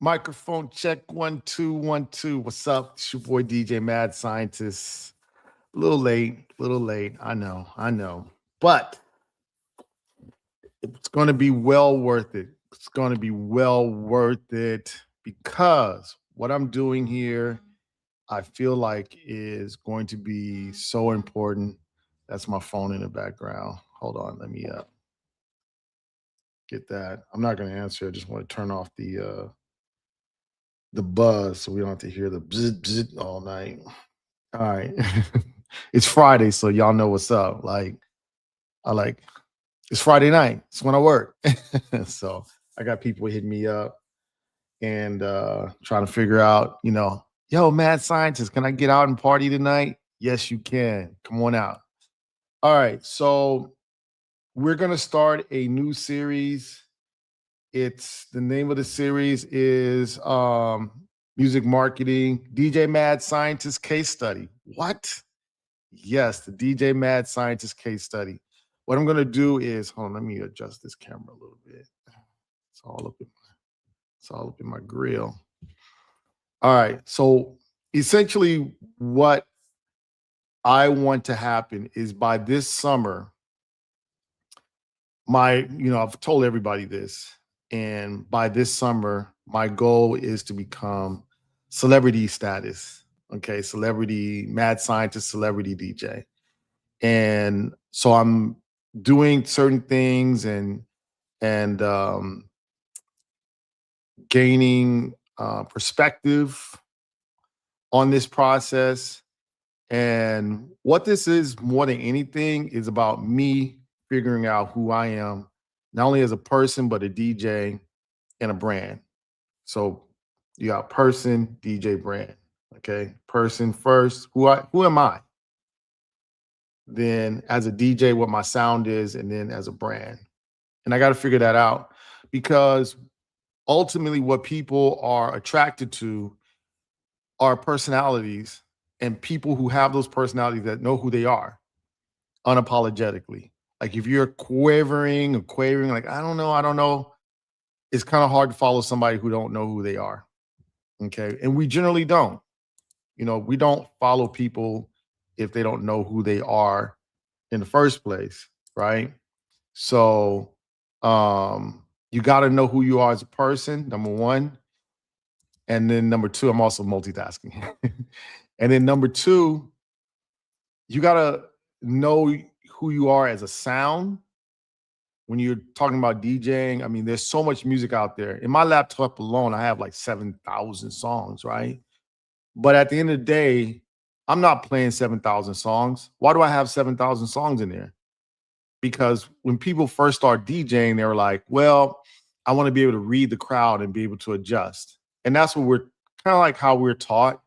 Microphone check 1 2 1 2. What's up? It's your boy DJ Mad Scientist. A little late. I know. But it's going to be well worth it. It's going to be well worth it because what I'm doing here, I feel like is going to be so important. That's my phone in the background. Hold on, let me get that. I'm not going to answer. I just want to turn off the buzz so we don't have to hear the bzz, bzz all night. All right. It's Friday, so y'all know what's up. I like it's Friday night. It's when I work. So I got people hitting me up and trying to figure out, yo, mad scientist, can I get out and party tonight? Yes, you can. Come on out. All right. So we're gonna start a new series. It's the name of the series is music marketing, DJ Mad Scientist case study. What? Yes, the DJ Mad Scientist case study. What I'm gonna do is hold on, let me adjust this camera a little bit. It's all up in my grill. All right. So essentially what I want to happen is by this summer, I've told everybody this, and by this summer, my goal is to become celebrity status. Okay, celebrity mad scientist, celebrity DJ. And so I'm doing certain things and gaining perspective on this process. And what this is more than anything is about me figuring out who I am, not only as a person, but a DJ and a brand. So you got person, DJ, brand. Okay. Person first. Who am I? Then as a DJ, what my sound is, and then as a brand. And I got to figure that out because ultimately what people are attracted to are personalities and people who have those personalities that know who they are unapologetically. Like if you're quavering, like I don't know, it's kind of hard to follow somebody who don't know who they are. Okay? And we generally don't. We don't follow people if they don't know who they are in the first place, right? So you got to know who you are as a person, number one. And then number two, I'm also multitasking. And then number two, you got to know who you are as a sound. When you're talking about DJing, I mean, there's so much music out there. In my laptop alone, I have like 7,000 songs, right? But at the end of the day, I'm not playing 7,000 songs. Why do I have 7,000 songs in there? Because when people first start DJing, they were like, well, I want to be able to read the crowd and be able to adjust. And that's what we're kind of like how we're taught.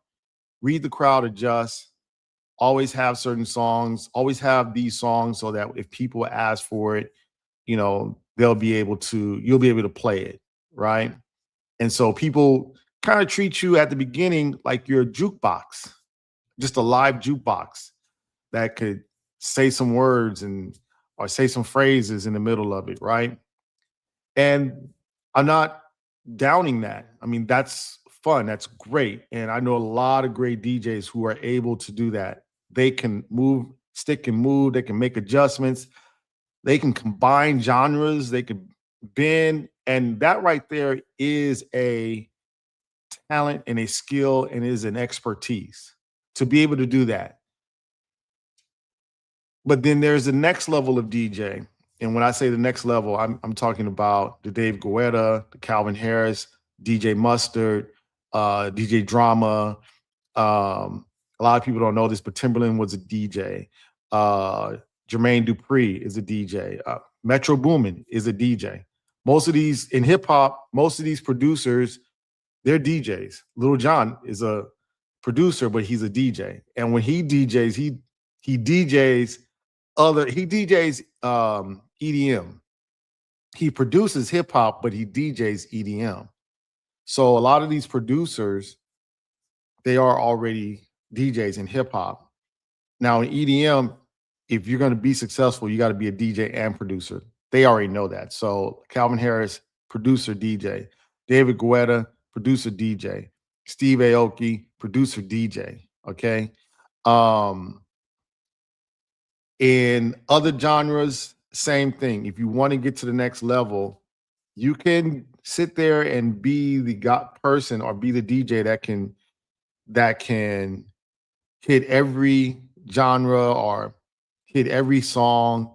Read the crowd, adjust, always have certain songs, always have these songs so that if people ask for it, you'll be able to play it, right? And so people kind of treat you at the beginning like you're a jukebox, just a live jukebox that could say some words or say some phrases in the middle of it, right? And I'm not downing that. I mean, that's fun. That's great. And I know a lot of great DJs who are able to do that. They can move, stick and move, they can make adjustments, they can combine genres, they can bend. And that right there is a talent and a skill and is an expertise to be able to do that. But then there's the next level of DJ. And when I say the next level, I'm talking about the Dave Guetta, the Calvin Harris, DJ Mustard, DJ Drama. A lot of people don't know this, but Timberland was a DJ. Jermaine Dupri is a DJ. Metro Boomin is a DJ. Most of these in hip hop, most of these producers, they're DJs. Little John is a producer, but he's a DJ. And when he DJs, he DJs EDM. He produces hip hop, but he DJs EDM. So a lot of these producers, they are already DJs in hip hop. Now in EDM, if you're going to be successful, you got to be a DJ and producer. They already know that. So Calvin Harris, producer, DJ. David Guetta, producer DJ. Steve Aoki, producer DJ. Okay. Um, in other genres, same thing. If you want to get to the next level, you can sit there and be the person or be the DJ that can hit every genre or hit every song,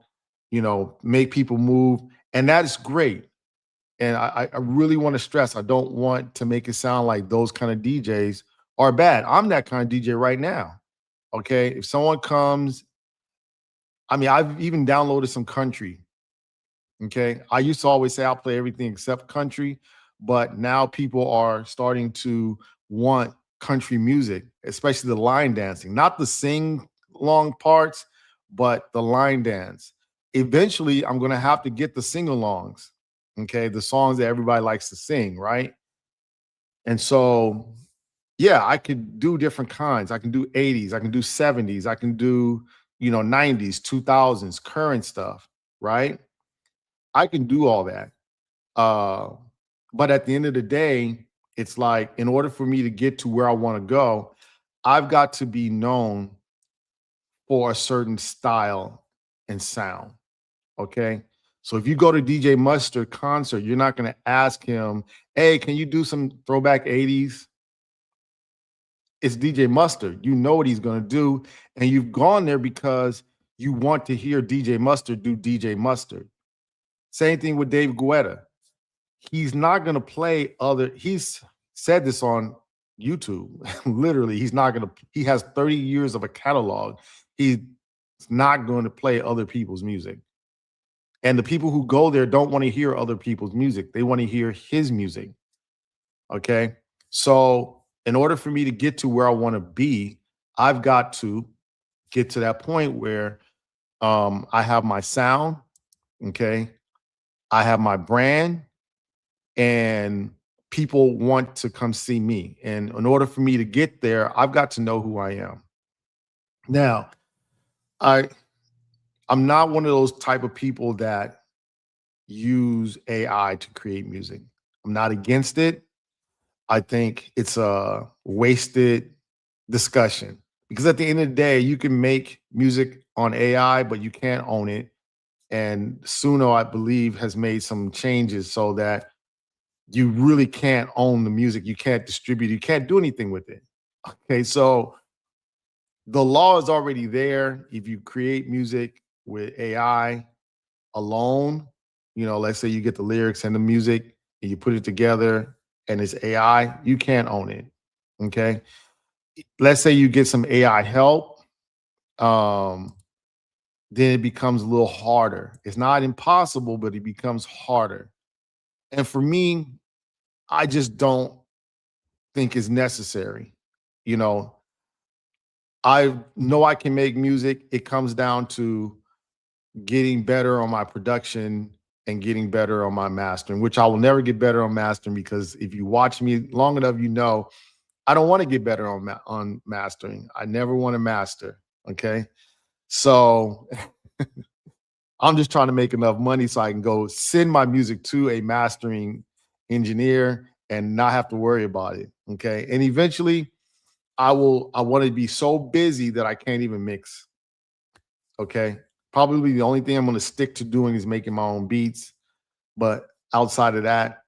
make people move. And that is great. And I really want to stress, I don't want to make it sound like those kind of DJs are bad. I'm that kind of DJ right now. Okay. If someone comes, I mean, I've even downloaded some country. Okay. I used to always say I'll play everything except country, but now people are starting to want country music, especially the line dancing, not the sing long parts, but the line dance. Eventually, I'm going to have to get the sing alongs. Okay. The songs that everybody likes to sing. Right. And so, yeah, I could do different kinds. I can do 80s, I can do 70s, I can do, 90s, 2000s, current stuff. Right. I can do all that. Uh, but at the end of the day, it's like in order for me to get to where I want to go, I've got to be known for a certain style and sound. Okay. So if you go to DJ Mustard concert, you're not going to ask him, hey, can you do some throwback 80s? It's DJ Mustard. You know what he's going to do. And you've gone there because you want to hear DJ Mustard do DJ Mustard. Same thing with Dave Guetta. He's not going to play he's said this on YouTube. Literally, he has 30 years of a catalog. He's not going to play other people's music. And the people who go there don't want to hear other people's music. They want to hear his music. Okay. So, in order for me to get to where I want to be, I've got to get to that point where I have my sound. Okay. I have my brand and people want to come see me. And in order for me to get there, I've got to know who I am. Now, I I'm not one of those type of people that use AI to create music. I'm not against it. I think it's a wasted discussion because at the end of the day, you can make music on AI, but you can't own it. And Suno, I believe, has made some changes so that you really can't own the music. You can't distribute. You can't do anything with it. Okay, so the law is already there. If you create music with AI alone, let's say you get the lyrics and the music and you put it together and it's AI, you can't own it. Okay. Let's say you get some AI help, um, then it becomes a little harder. It's not impossible, but it becomes harder. And for me, I just don't think it's necessary. You know, I know I can make music. It comes down to getting better on my production and getting better on my mastering, which I will never get better on mastering because if you watch me long enough, I don't want to get better on mastering. I never want to master. Okay, so I'm just trying to make enough money so I can go send my music to a mastering engineer and not have to worry about it. Okay, and eventually I want to be so busy that I can't even mix. Okay. Probably the only thing I'm going to stick to doing is making my own beats. But outside of that,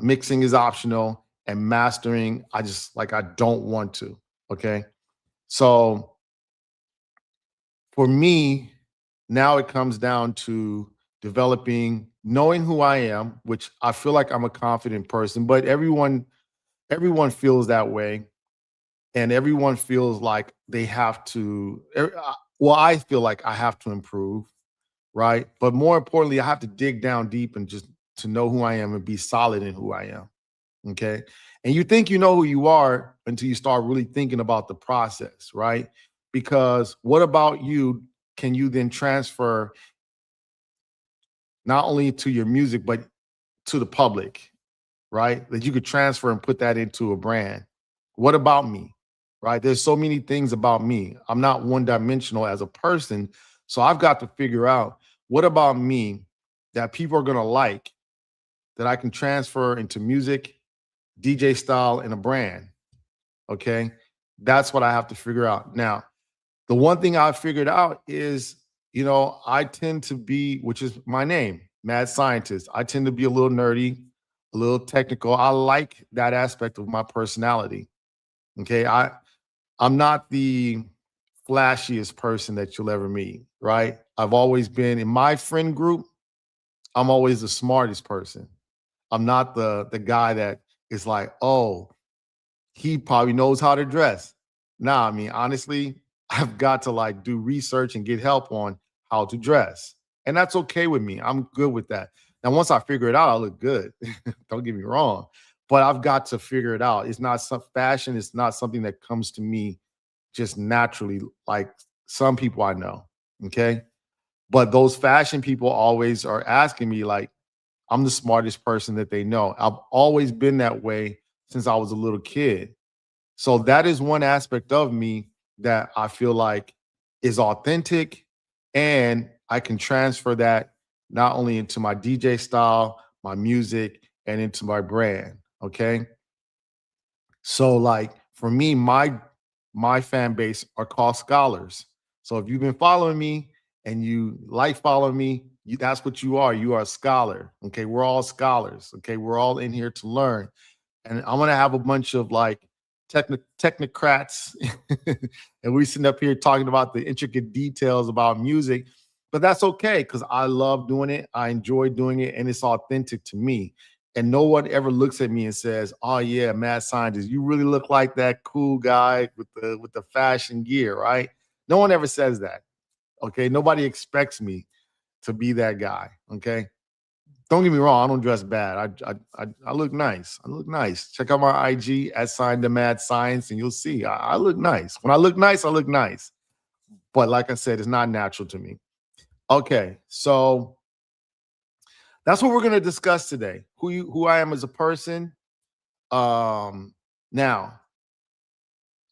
mixing is optional and mastering, I don't want to. Okay. So for me, now it comes down to developing, knowing who I am, which I feel like I'm a confident person, but everyone feels that way and everyone feels like they have to well, I feel like I have to improve, right? But more importantly, I have to dig down deep and just to know who I am and be solid in who I am. Okay. And you think you know who you are until you start really thinking about the process, right? Because what about you can you then transfer not only to your music, but to the public, right? That you could transfer and put that into a brand. What about me? Right? There's so many things about me. I'm not one dimensional as a person. So I've got to figure out what about me that people are going to like that I can transfer into music, DJ style, and a brand. Okay. That's what I have to figure out. Now, the one thing I figured out is, I tend to be, which is my name, mad scientist. I tend to be a little nerdy, a little technical. I like that aspect of my personality. Okay. I'm not the flashiest person that you'll ever meet, right? I've always been in my friend group, I'm always the smartest person. I'm not the guy that is like, oh, he probably knows how to dress. Nah, I mean, honestly, I've got to like do research and get help on how to dress. And that's okay with me. I'm good with that. Now, once I figure it out, I look good. Don't get me wrong. But I've got to figure it out. It's not some fashion, it's not something that comes to me just naturally, like some people I know. Okay. But those fashion people always are asking me, like, I'm the smartest person that they know. I've always been that way since I was a little kid. So that is one aspect of me that I feel like is authentic, and I can transfer that not only into my DJ style, my music, and into my brand. Okay. So like for me, my fan base are called scholars. So if you've been following me and you like following me, that's what you are. You are a scholar. Okay. We're all scholars. Okay. We're all in here to learn. And I'm gonna have a bunch of like technocrats, and we sitting up here talking about the intricate details about music, but that's okay because I love doing it. I enjoy doing it, and it's authentic to me. And no one ever looks at me and says, "Oh yeah, mad scientist, you really look like that cool guy with the fashion gear, right?" No one ever says that. Okay, nobody expects me to be that guy. Okay, don't get me wrong, I don't dress bad. I look nice. I look nice. Check out my IG at sign the mad science, and you'll see I look nice. When I look nice, I look nice. But like I said, it's not natural to me. Okay, so that's what we're gonna discuss today. Who I am as a person. Now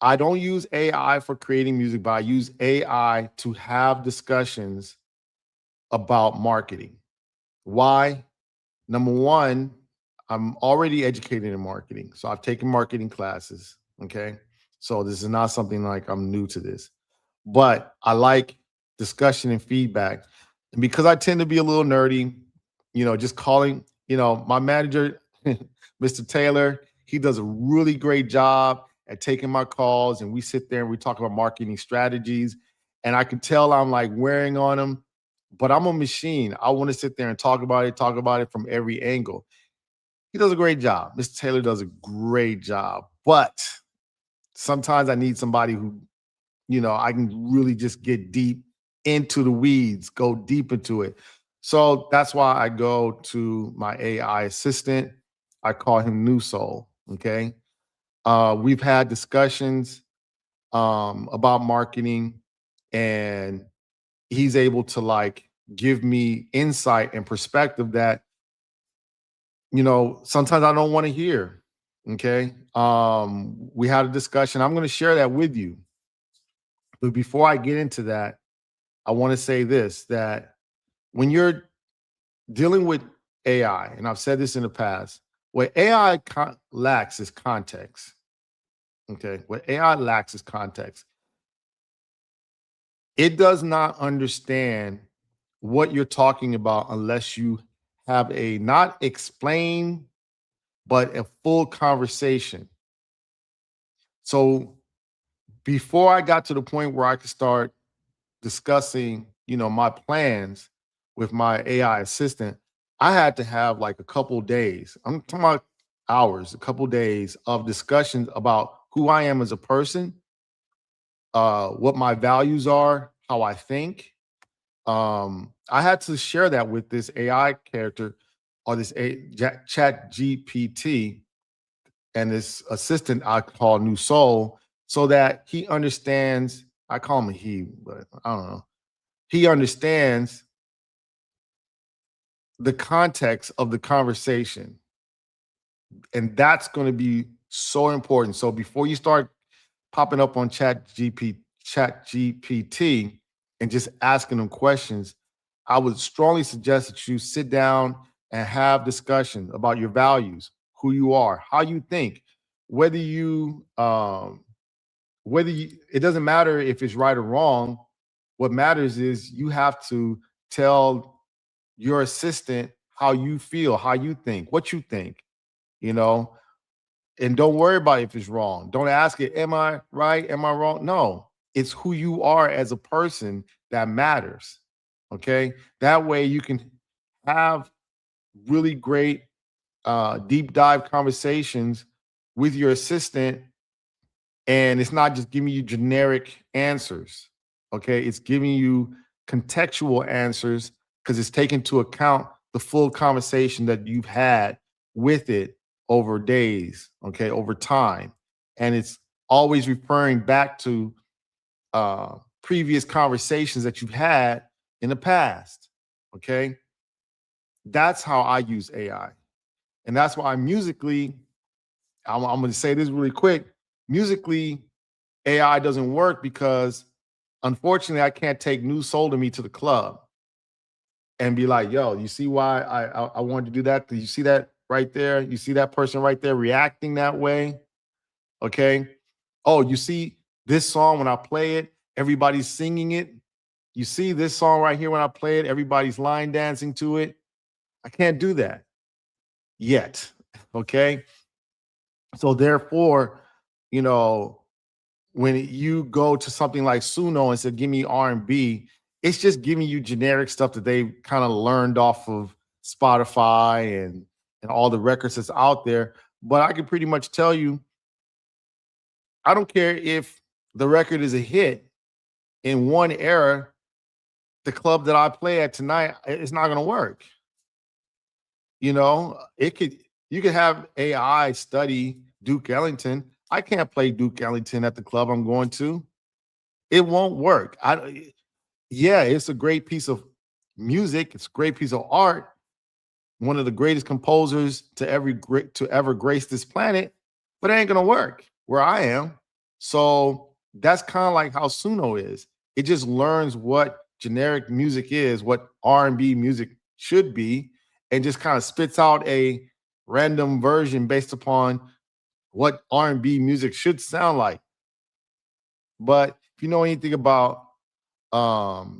I don't use AI for creating music, but I use AI to have discussions about marketing. Why? Number one, I'm already educated in marketing. So I've taken marketing classes. Okay. So this is not something like I'm new to this, but I like discussion and feedback. And because I tend to be a little nerdy, just calling, my manager, Mr. Taylor, he does a really great job at taking my calls, and we sit there and we talk about marketing strategies. And I can tell I'm like wearing on him, but I'm a machine. I want to sit there and talk about it from every angle. He does a great job. Mr. Taylor does a great job. But sometimes I need somebody who, I can really just get deep into the weeds, go deep into it. So that's why I go to my AI assistant. I call him New Soul. Okay. We've had discussions about marketing, and he's able to like give me insight and perspective that sometimes I don't want to hear. Okay. We had a discussion. I'm going to share that with you. But before I get into that, I want to say this, that when you're dealing with AI, and I've said this in the past, what AI lacks is context. Okay. What AI lacks is context. It does not understand what you're talking about unless you have a not explain, but a full conversation. So before I got to the point where I could start discussing, my plans with my AI assistant, I had to have like a couple days. I'm talking about hours, a couple days of discussions about who I am as a person, what my values are, how I think. I had to share that with this AI character or this chat GPT and this assistant I call New Soul, so that he understands. I call him a he, but I don't know. He understands the context of the conversation, and that's going to be so important. So before you start popping up on Chat GPT and just asking them questions, I would strongly suggest that you sit down, and have discussion about your values, who you are, how you think, whether you it doesn't matter if it's right or wrong. What matters is you have to tell your assistant how you feel, how you think, what you think, you know, and don't worry about if it's wrong. Don't ask it, am I right? Am I wrong? No, it's who you are as a person that matters. Okay. That way you can have really great deep dive conversations with your assistant, and it's not just giving you generic answers. Okay. It's giving you contextual answers because it's taking into account the full conversation that you've had with it over days, okay, over time. And it's always referring back to previous conversations that you've had in the past. Okay. That's how I use AI. And that's why musically, I'm going to say this really quick. Musically, AI doesn't work because unfortunately I can't take New Soul to Me to the club and be like, yo, you see why I wanted to do that? Do you see that right there? You see that person right there reacting that way? Okay. Oh, you see this song when I play it, everybody's singing it. You see this song right here when I play it, everybody's line dancing to it. I can't do that yet. Okay. So therefore, you know, when you go to something like Suno and said, "Give me R&B," it's just giving you generic stuff that they kind of learned off of Spotify and all the records that's out there. But I can pretty much tell you, I don't care if the record is a hit in one era. The club that I play at tonight, it's not going to work. You know, it could you could have AI study Duke Ellington. I can't play Duke Ellington at the club I'm going to. It won't work. Yeah, it's a great piece of music. It's a great piece of art. One of the greatest composers to ever grace this planet, but it ain't gonna work where I am. So that's kind of like how Suno is. It just learns what generic music is, what R&B music should be, and just kind of spits out a random version based upon what R&B music should sound like. But if you know anything about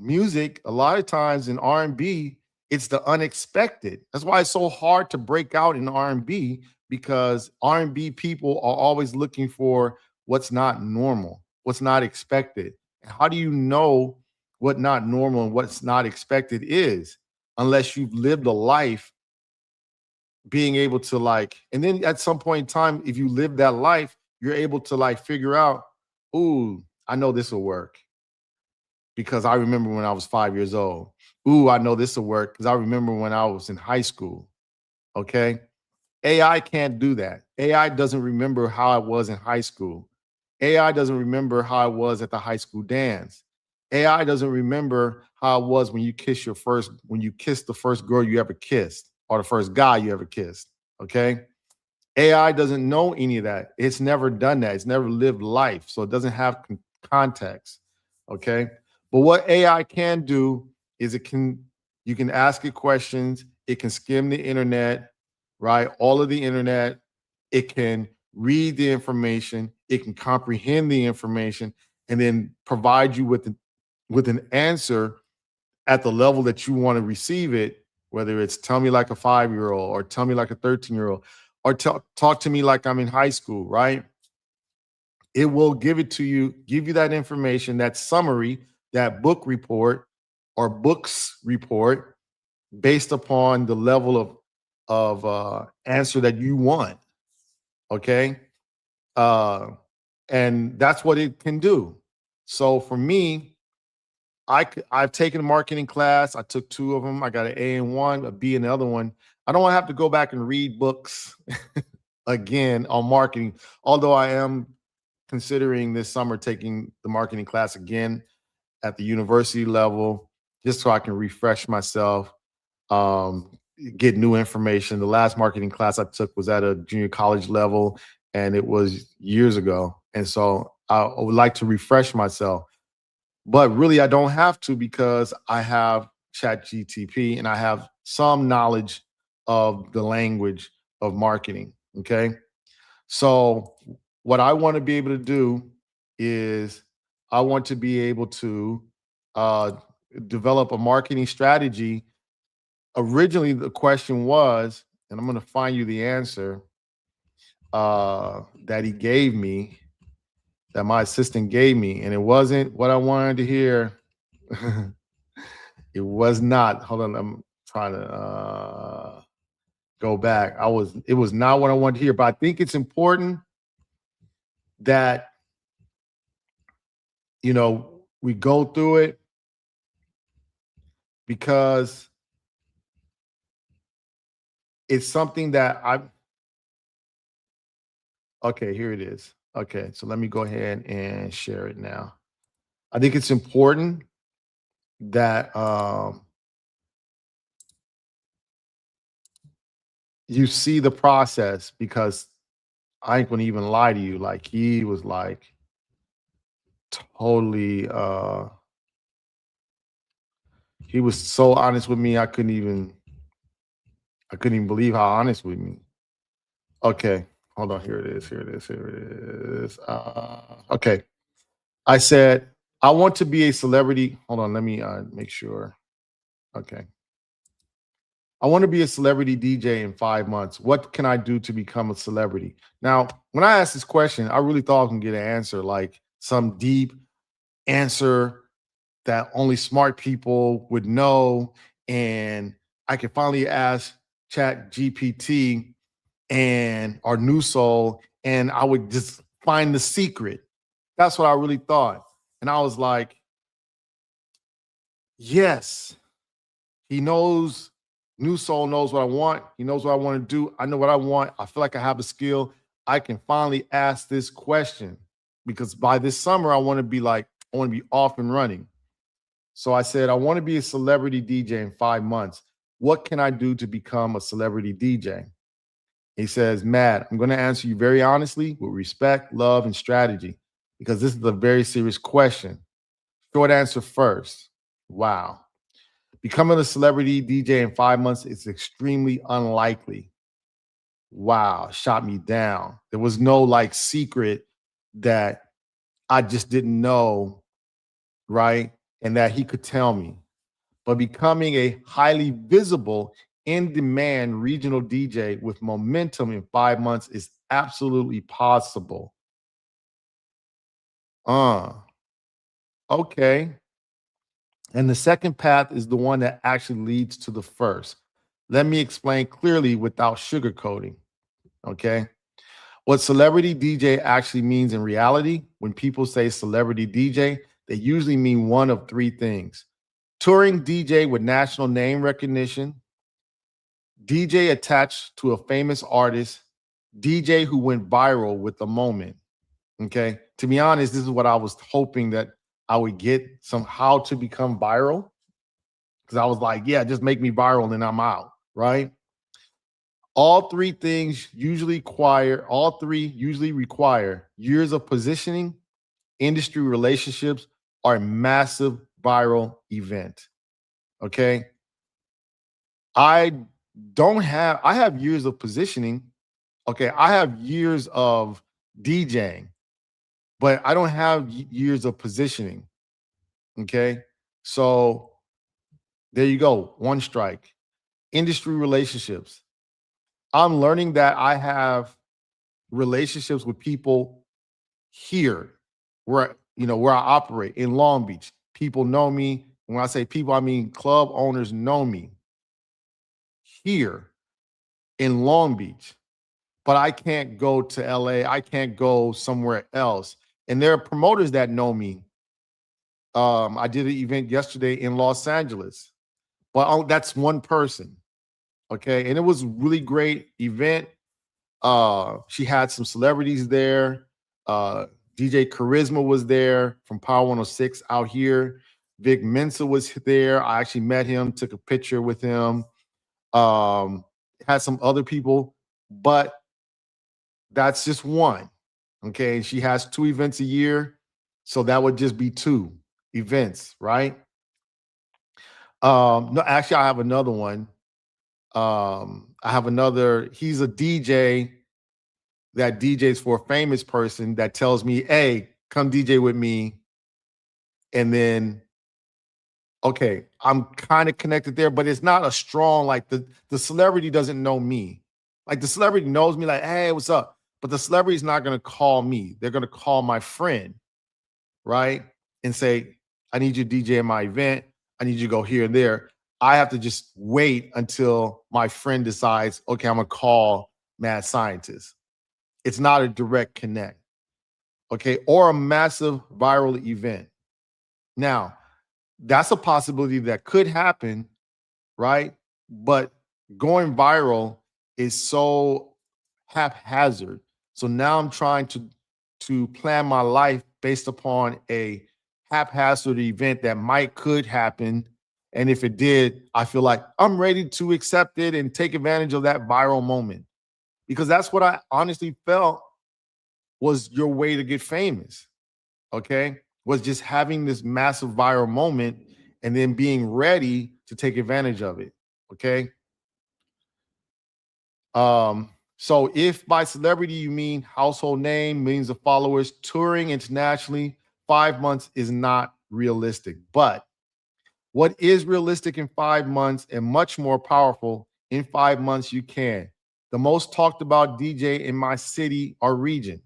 music, a lot of times in R&B, it's the unexpected. That's why it's so hard to break out in R&B, because R&B people are always looking for what's not normal, what's not expected. And how do you know what not normal and what's not expected is, unless you've lived a life being able to like, and then at some point in time, if you live that life, you're able to like figure out, ooh, I know this will work because I remember when I was 5 years old. Ooh, I know this will work because I remember when I was in high school. Okay. AI can't do that. AI doesn't remember how I was in high school. AI doesn't remember how I was at the high school dance. AI doesn't remember how it was when you kissed the first girl you ever kissed or the first guy you ever kissed. Okay. AI doesn't know any of that. It's never done that. It's never lived life. So it doesn't have context. Okay. But what AI can do is you can ask it questions. It can skim the internet, right? All of the internet. It can read the information. It can comprehend the information and then provide you with an answer at the level that you want to receive it, whether it's tell me like a 5 year old or tell me like a 13-year old or talk to me like I'm in high school, right? It will give it to you, give you that information, that summary, that book report or books report based upon the level of answer that you want. Okay. Uh, and that's what it can do. So for me, I've taken a marketing class. I took two of them. I got an A in one, a B in the other one. I don't have to go back and read books again on marketing, although I am considering this summer taking the marketing class again at the university level, just so I can refresh myself, um, get new information. The last marketing class I took was at a junior college level, and it was years ago. And so I would like to refresh myself. But really, I don't have to because I have Chat GTP and I have some knowledge of the language of marketing. Okay. So, what I want to be able to do is I want to be able to uh, develop a marketing strategy. Originally, the question was, and I'm going to find you the answer that he gave me, that my assistant gave me, and it wasn't what I wanted to hear. It was not. Hold on, I'm trying to go back. It was not what I wanted to hear, but I think it's important that we go through it because it's something that I okay, here it is. Okay, so let me go ahead and share it now. I think it's important that you see the process because I ain't gonna even lie to you. Like he was like totally he was so honest with me. I couldn't even believe how honest with me. Okay, hold on. Here it is. Here it is. Here it is. Okay. I said, I want to be a celebrity. Hold on. Let me make sure. Okay. I want to be a celebrity DJ in 5 months. What can I do to become a celebrity? Now, when I asked this question, I really thought I was going to get an answer, like some deep answer that only smart people would know. And I could finally ask Chat GPT and our new soul, and I would just find the secret. That's what I really thought. And I was like, yes, he knows, new soul knows what I want. He knows what I want to do. I know what I want. I feel like I have a skill. I can finally ask this question because by this summer, I want to be off and running. So I said, I want to be a celebrity DJ in 5 months. What can I do to become a celebrity DJ? He says, Matt, I'm going to answer you very honestly with respect, love, and strategy because this is a very serious question. Short answer first. Wow. Becoming a celebrity DJ in 5 months is extremely unlikely. Wow. Shot me down. There was no like secret that I just didn't know, right? And that he could tell me. But becoming a highly visible, in demand regional DJ with momentum in 5 months is absolutely possible. Uh, okay. And the second path is the one that actually leads to the first. Let me explain clearly without sugarcoating. Okay. What celebrity DJ actually means in reality, when people say celebrity DJ, they usually mean one of three things: touring DJ with national name recognition, DJ attached to a famous artist, DJ who went viral with the moment. Okay. To be honest, this is what I was hoping that I would get some how to become viral. Because I was like, yeah, just make me viral and I'm out. Right. All three usually require years of positioning, industry relationships, or a massive viral event. Okay. I I have years of positioning. Okay. I have years of DJing, but I don't have years of positioning. Okay. So there you go. One strike. Industry relationships. I'm learning that I have relationships with people here where I operate in Long Beach. People know me. When I say people, I mean club owners know me here in Long Beach. But I can't go to LA. I can't go somewhere else. And there are promoters that know me. I did an event yesterday in Los Angeles, but that's one person. Okay. And it was a really great event. She had some celebrities there. Uh, DJ Charisma was there from Power 106 out here. Vic Mensa was there. I actually met him, took a picture with him. Um, had some other people, but that's just one. Okay. And she has 2 events a year. So that would just be 2 events, right? No, actually, I have another one. I have another, he's a DJ that DJs for a famous person that tells me, hey, come DJ with me. And then, okay, I'm kind of connected there, but it's not a strong, like the celebrity doesn't know me. Like the celebrity knows me, like, hey, what's up? But the celebrity's not gonna call me. They're gonna call my friend, right? And say, I need you to DJ in my event. I need you to go here and there. I have to just wait until my friend decides, okay, I'm gonna call Mad Scientist. It's not a direct connect, okay? Or a massive viral event. Now, that's a possibility that could happen, right? But going viral is so haphazard. So now I'm trying to plan my life based upon a haphazard event that could happen. And if it did, I feel like I'm ready to accept it and take advantage of that viral moment. Because that's what I honestly felt was your way to get famous. Okay. Was just having this massive viral moment and then being ready to take advantage of it. Okay. So if by celebrity you mean household name, millions of followers, touring internationally, 5 months is not realistic. But what is realistic in 5 months and much more powerful in 5 months, you can. The most talked about DJ in my city or region.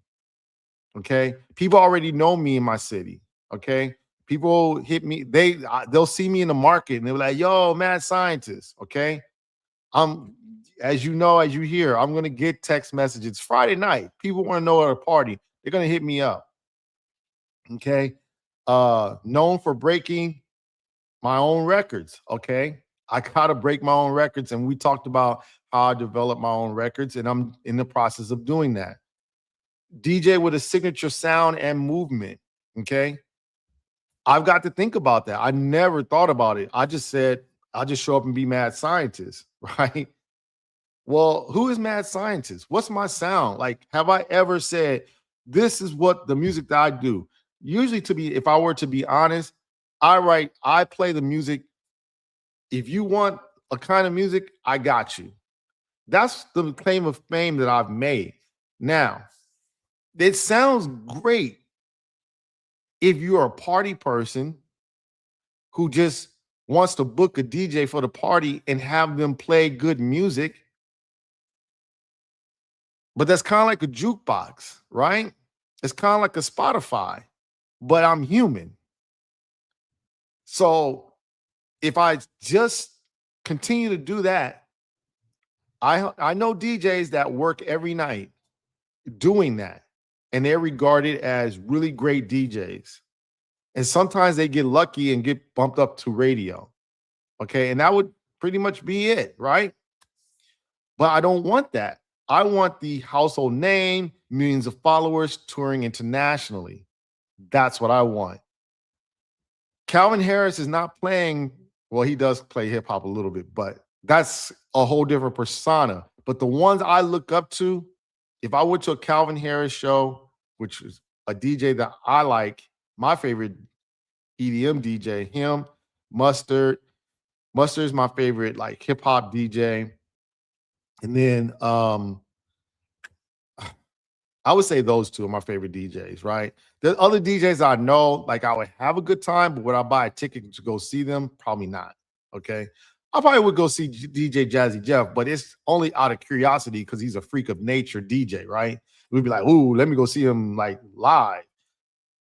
Okay. People already know me in my city. Okay. People hit me, they'll see me in the market and they're like, yo, Mad Scientist. Okay. I'm, as you know, as you hear, I'm gonna get text messages. Friday night. People want to know at a party. They're gonna hit me up. Okay. Known for breaking my own records. Okay. I gotta break my own records. And we talked about how I develop my own records, and I'm in the process of doing that. DJ with a signature sound and movement. Okay. I've got to think about that. I never thought about it. I just said, I'll just show up and be Mad Scientist, right? Well, who is Mad Scientist? What's my sound? Like, have I ever said, this is what the music that I do? Usually, if I were to be honest, I play the music. If you want a kind of music, I got you. That's the claim of fame that I've made. Now, it sounds great if you're a party person who just wants to book a DJ for the party and have them play good music. But that's kind of like a jukebox, right? It's kind of like a Spotify, but I'm human. So if I just continue to do that, I know DJs that work every night doing that, and they're regarded as really great DJs. And sometimes they get lucky and get bumped up to radio. Okay. And that would pretty much be it, right? But I don't want that. I want the household name, millions of followers, touring internationally. That's what I want. Calvin Harris is not playing, well, he does play hip hop a little bit, but that's a whole different persona. But the ones I look up to, if I went to a Calvin Harris show, which is a DJ that I like, my favorite EDM DJ, him, Mustard. Mustard is my favorite like hip hop DJ. And then I would say those two are my favorite DJs, right? There's other DJs I know, like I would have a good time, but would I buy a ticket to go see them? Probably not. Okay. I probably would go see DJ Jazzy Jeff, but it's only out of curiosity because he's a freak of nature DJ, right? We'd be like, ooh, let me go see him like live.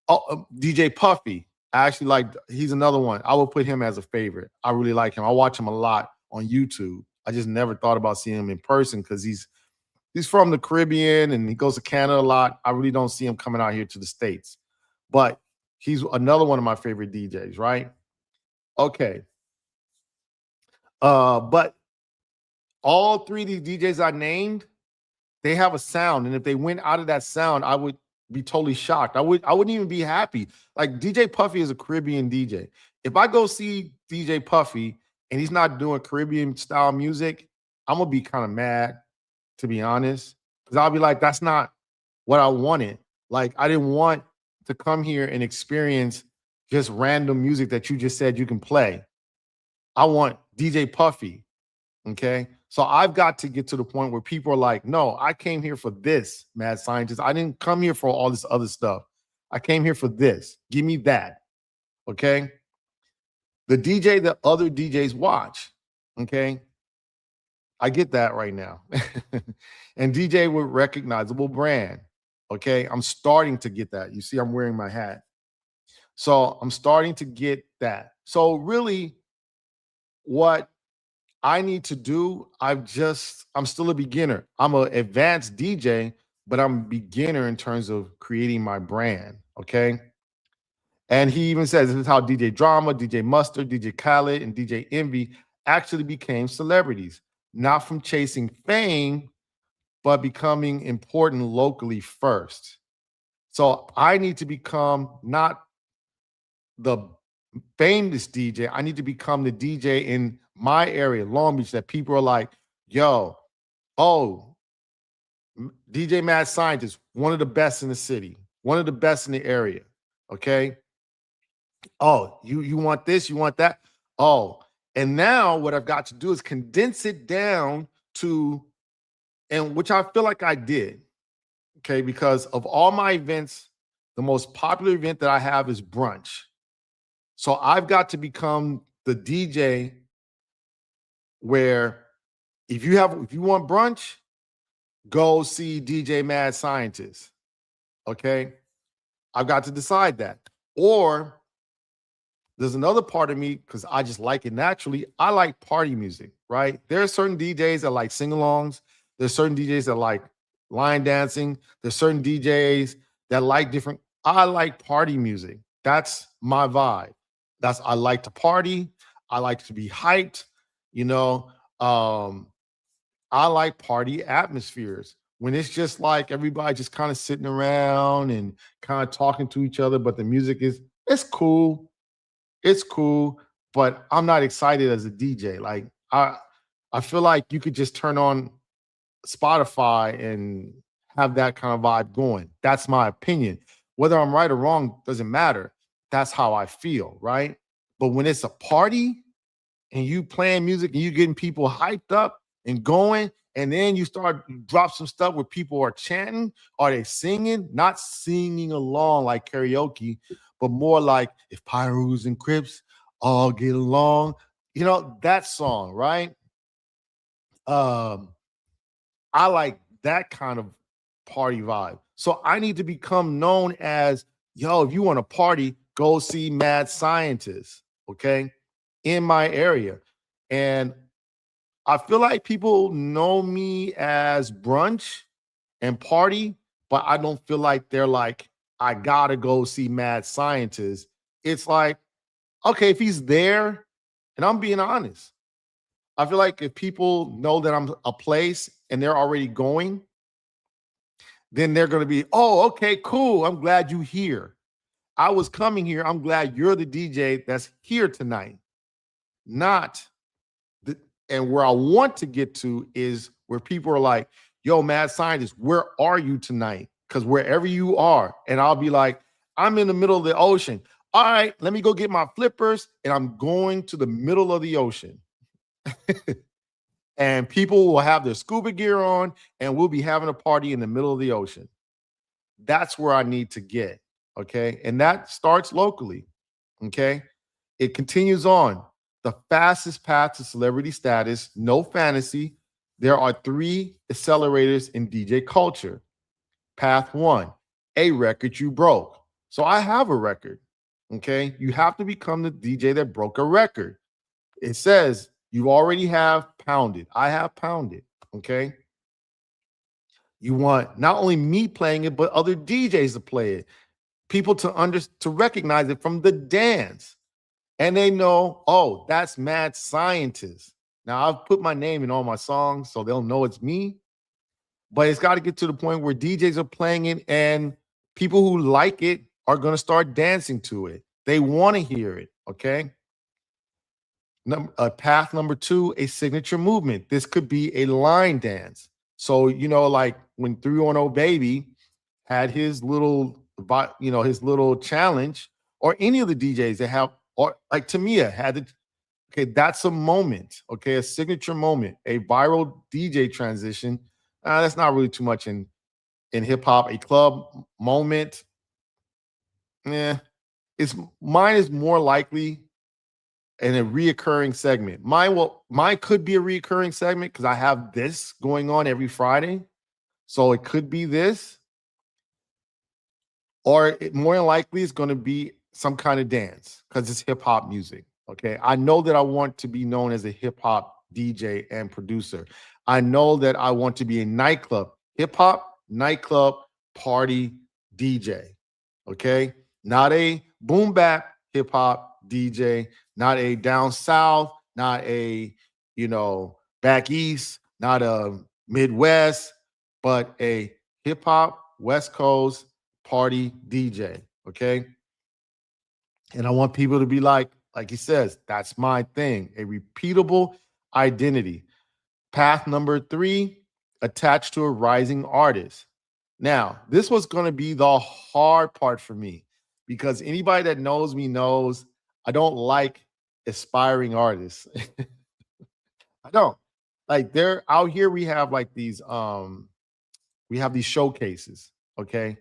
Oh, DJ Puffy. I actually like, he's another one. I would put him as a favorite. I really like him. I watch him a lot on YouTube. I just never thought about seeing him in person because he's from the Caribbean and he goes to Canada a lot. I really don't see him coming out here to the States. But he's another one of my favorite DJs, right? Okay. But all three of these DJs I named, they have a sound. And if they went out of that sound, I would be totally shocked. I wouldn't even be happy. Like DJ Puffy is a Caribbean DJ. If I go see DJ Puffy and he's not doing Caribbean style music, I'm gonna be kind of mad, to be honest. Because I'll be like, that's not what I wanted. Like, I didn't want to come here and experience just random music that you just said you can play. I want DJ Puffy. Okay. So I've got to get to the point where people are like, no, I came here for this, mad scientist. I didn't come here for all this other stuff. I came here for this. Give me that. Okay. The DJ that other DJs watch. Okay. I get that right now. And DJ with recognizable brand. Okay. I'm starting to get that. You see, I'm wearing my hat. So I'm starting to get that. So really, what I need to do, I'm still a beginner. I'm an advanced DJ, but I'm a beginner in terms of creating my brand. Okay. And he even says this is how DJ Drama, DJ Mustard, DJ Khaled, and DJ Envy actually became celebrities, not from chasing fame, but becoming important locally first. So I need to become not the famous DJ. I need to become the DJ in my area, Long Beach, that people are like, yo, oh, DJ Mad Scientist, one of the best in the city, one of the best in the area. Okay. Oh, you want this, you want that. Oh, and now what I've got to do is condense it down to, and which I feel like I did. Okay, because of all my events, the most popular event that I have is brunch. So I've got to become the DJ where if you want brunch, go see DJ Mad Scientist. Okay. I've got to decide that. Or there's another part of me because I just like it naturally. I like party music, right? There are certain DJs that like sing-alongs. There's certain DJs that like line dancing. There's certain DJs that like different. I like party music. That's my vibe. I like to party. I like to be hyped. You know, I like party atmospheres when it's just like everybody just kind of sitting around and kind of talking to each other, but the music it's cool. It's cool, but I'm not excited as a DJ. Like I feel like you could just turn on Spotify and have that kind of vibe going. That's my opinion. Whether I'm right or wrong doesn't matter. That's how I feel, right? But when it's a party and you playing music and you getting people hyped up and going, and then you drop some stuff where people are chanting, are they singing? Not singing along like karaoke, but more like if Pyrus and Crips all get along, that song, right? Um, I like that kind of party vibe. So I need to become known as, yo, if you want to party, go see Mad Scientists, okay, in my area. And I feel like people know me as brunch and party, but I don't feel like they're like, I gotta go see Mad Scientist. It's like, okay, if he's there, and I'm being honest, I feel like if people know that I'm a place and they're already going, then they're gonna be, oh, okay, cool. I'm glad you here. I was coming here. I'm glad you're the DJ that's here tonight. Not and where I want to get to is where people are like, yo, Mad Scientist, where are you tonight? Because wherever you are, and I'll be like, I'm in the middle of the ocean. All right, let me go get my flippers, and I'm going to the middle of the ocean. And people will have their scuba gear on, and we'll be having a party in the middle of the ocean. That's where I need to get. Okay. And that starts locally. Okay. It continues on. The fastest path to celebrity status, no fantasy. There are 3 accelerators in DJ culture. Path 1, a record you broke. So I have a record. Okay. You have to become the DJ that broke a record. It says you already have pounded. I have pounded. Okay. You want not only me playing it, but other DJs to play it. People to recognize it from the dance. And they know, oh, that's Mad Scientist. Now I've put my name in all my songs, so they'll know it's me. But it's got to get to the point where DJs are playing it and people who like it are going to start dancing to it. They want to hear it. Okay. Path number 2, a signature movement. This could be a line dance. So, like when 310 Baby had his little, his little challenge, or any of the DJs that have, or like Tamia had it. Okay, that's a moment. Okay, a signature moment, a viral DJ transition. That's not really too much in hip hop. A club moment. Yeah, it's mine is more likely in a reoccurring segment. Mine could be a reoccurring segment because I have this going on every Friday. So it could be this, or it more than likely it's going to be some kind of dance because it's hip hop music. Okay. I know that I want to be known as a hip hop DJ and producer. I know that I want to be a nightclub, hip hop nightclub party DJ. Okay. Not a boom bap hip hop DJ, not a down south, not a, back east, not a Midwest, but a hip hop West Coast party DJ. Okay. And I want people to be like he says, that's my thing, a repeatable identity. Path number 3, attached to a rising artist. Now, this was going to be the hard part for me because anybody that knows me knows I don't like aspiring artists. I don't. Like they're out here we have like these showcases, okay?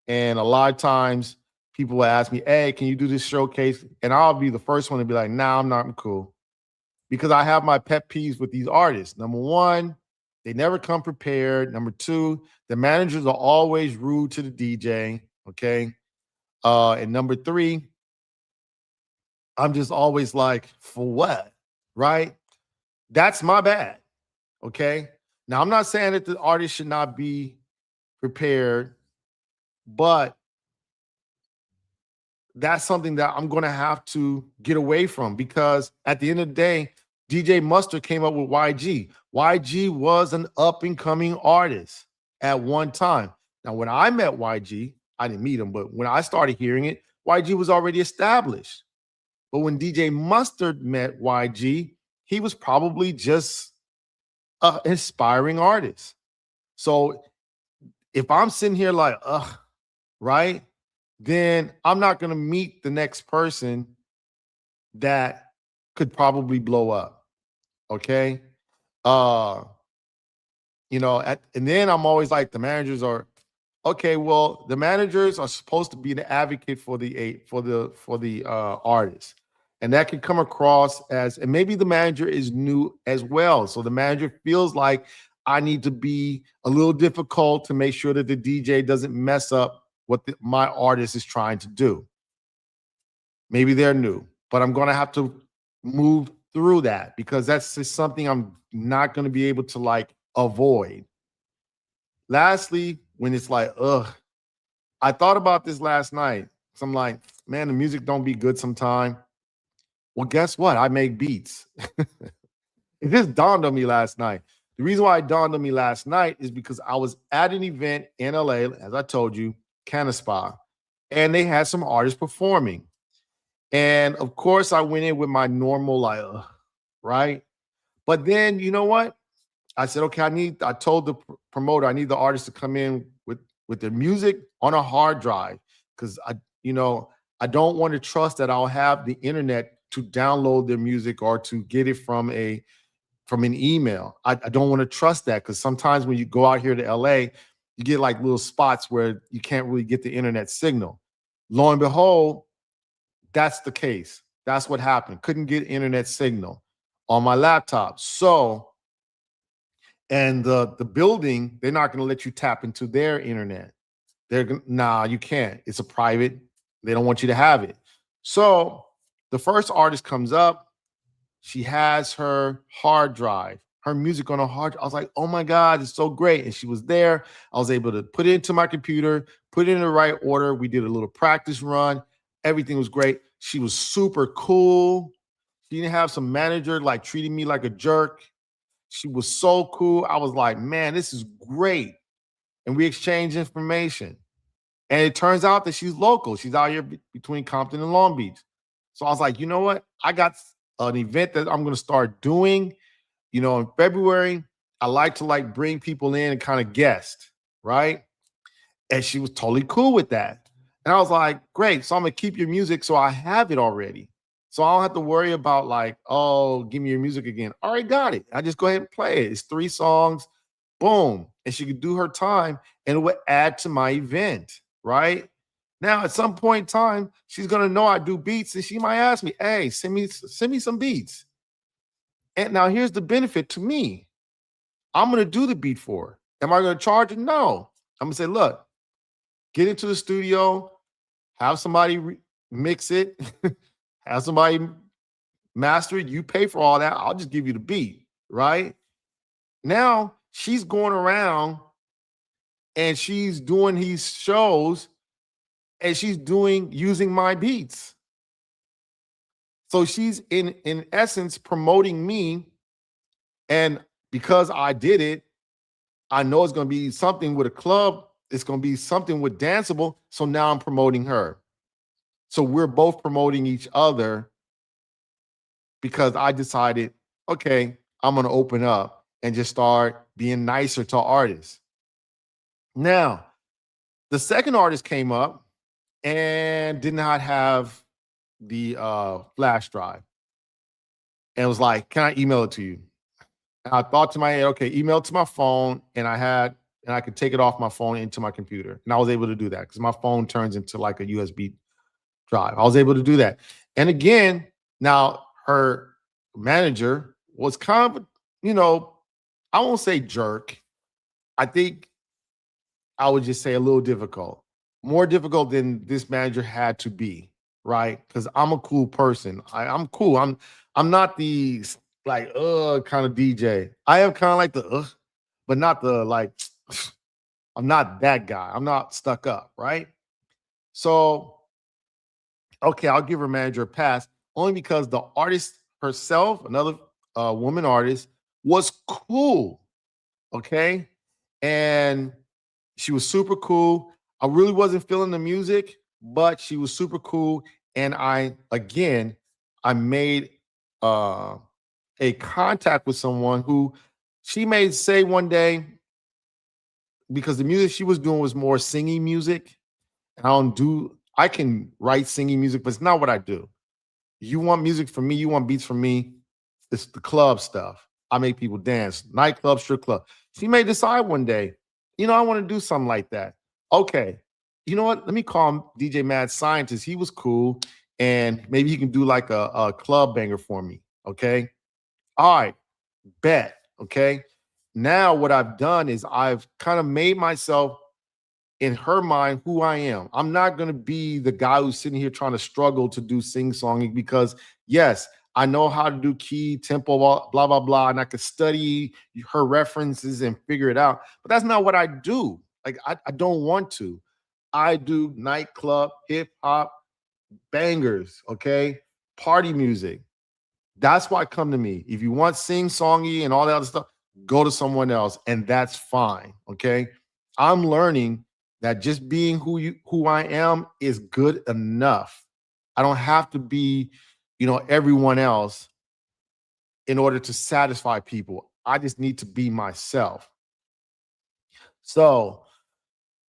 And a lot of times people will ask me, "Hey, can you do this showcase?" And I'll be the first one to be like, "Nah, I'm not. I'm cool." Because I have my pet peeves with these artists. Number one, they never come prepared. Number two, the managers are always rude to the DJ. Okay. And number three, I'm just always like, for what? Right? That's my bad. Okay. Now, I'm not saying that the artist should not be prepared, but that's something that I'm going to have to get away from because at the end of the day, DJ Mustard came up with YG. YG was an up and coming artist at one time. Now, when I met YG, I didn't meet him, but when I started hearing it, YG was already established. But when DJ Mustard met YG, he was probably just an inspiring artist. So if I'm sitting here like, ugh, right? Then I'm not going to meet the next person that could probably blow up. Okay. Uh, and then I'm always like, the managers are okay. Well, the managers are supposed to be the advocate for the artist. And that can come across as, and maybe the manager is new as well. So the manager feels like I need to be a little difficult to make sure that the DJ doesn't mess up what my artist is trying to do. Maybe they're new, but I'm going to have to move through that because that's just something I'm not going to be able to like avoid. Lastly, when it's like, ugh, I thought about this last night. So I'm like, man, the music don't be good sometime. Well, guess what? I make beats. It just dawned on me last night. The reason why it dawned on me last night is because I was at an event in LA, as I told you, Canispa, and they had some artists performing. And of course, I went in with my normal, like, right? But then, you know what? I said, okay, I told the promoter, I need the artist to come in with their music on a hard drive because I don't want to trust that I'll have the internet to download their music or to get it from an email. I don't want to trust that because sometimes when you go out here to LA, you get like little spots where you can't really get the internet signal. Lo and behold, that's the case. That's what happened. Couldn't get internet signal on my laptop. So, and the building, they're not going to let you tap into their internet. Nah, you can't. It's a private. They don't want you to have it. So the first artist comes up. She has her hard drive, her music on a hard. I was like, oh my God, it's so great. And she was there. I was able to put it into my computer, put it in the right order. We did a little practice run. Everything was great. She was super cool. She didn't have some manager like treating me like a jerk. She was so cool. I was like, man, this is great. And we exchanged information. And it turns out that she's local. She's out here between Compton and Long Beach. So I was like, you know what? I got an event that I'm going to start doing, in February. I like to like bring people in and kind of guest, right? And she was totally cool with that. And I was like, great. So I'm going to keep your music so I have it already. So I don't have to worry about like, oh, give me your music again. I already got it. I just go ahead and play it. It's 3 songs, boom. And she could do her time and it would add to my event, right? Now, at some point in time, she's gonna know I do beats and she might ask me, hey, send me some beats. And now here's the benefit to me. I'm gonna do the beat for her. Am I gonna charge her? No. I'm gonna say, look, get into the studio, have somebody mix it, have somebody master it. You pay for all that. I'll just give you the beat, right? Now she's going around and she's doing these shows and she's doing using my beats. So she's in essence promoting me. And because I did it, I know it's going to be something with a club. It's going to be something with danceable. So now I'm promoting her. So we're both promoting each other because I decided, okay, I'm going to open up and just start being nicer to artists. Now, the second artist came up and did not have the flash drive and was like, can I email it to you? And I thought to my head, okay, email it to my phone, and I could take it off my phone into my computer. And I was able to do that because my phone turns into like a USB drive. I was able to do that. And again, now her manager was kind of, I won't say jerk. I think I would just say a little difficult, more difficult than this manager had to be, right? Because I'm a cool person. I'm cool. I'm not the like kind of DJ. I am kind of like the but not the like. I'm not that guy. I'm not stuck up, right? So okay, I'll give her manager a pass only because the artist herself, another woman artist, was cool. Okay, and she was super cool. I really wasn't feeling the music, but she was super cool. And I made uh, a contact with someone who she may say one day, because the music she was doing was more singing music. And I can write singing music, but it's not what I do. You want music from me, you want beats from me. It's the club stuff. I make people dance, nightclub, strip club. She may decide one day, I want to do something like that. Okay, you know what? Let me call him DJ Mad Scientist. He was cool, and maybe he can do like a club banger for me. Okay, all right, bet. Okay, now what I've done is I've kind of made myself in her mind who I am. I'm not going to be the guy who's sitting here trying to struggle to do sing-songing because, yes, I know how to do key, tempo, blah, blah, blah, and I could study her references and figure it out. But that's not what I do. Like, I don't want to. I do nightclub, hip hop, bangers, okay? Party music. That's why come to me. If you want sing-songy and all that other stuff, go to someone else, and that's fine, okay? I'm learning that just being who I am is good enough. I don't have to be, everyone else in order to satisfy people. I just need to be myself. So,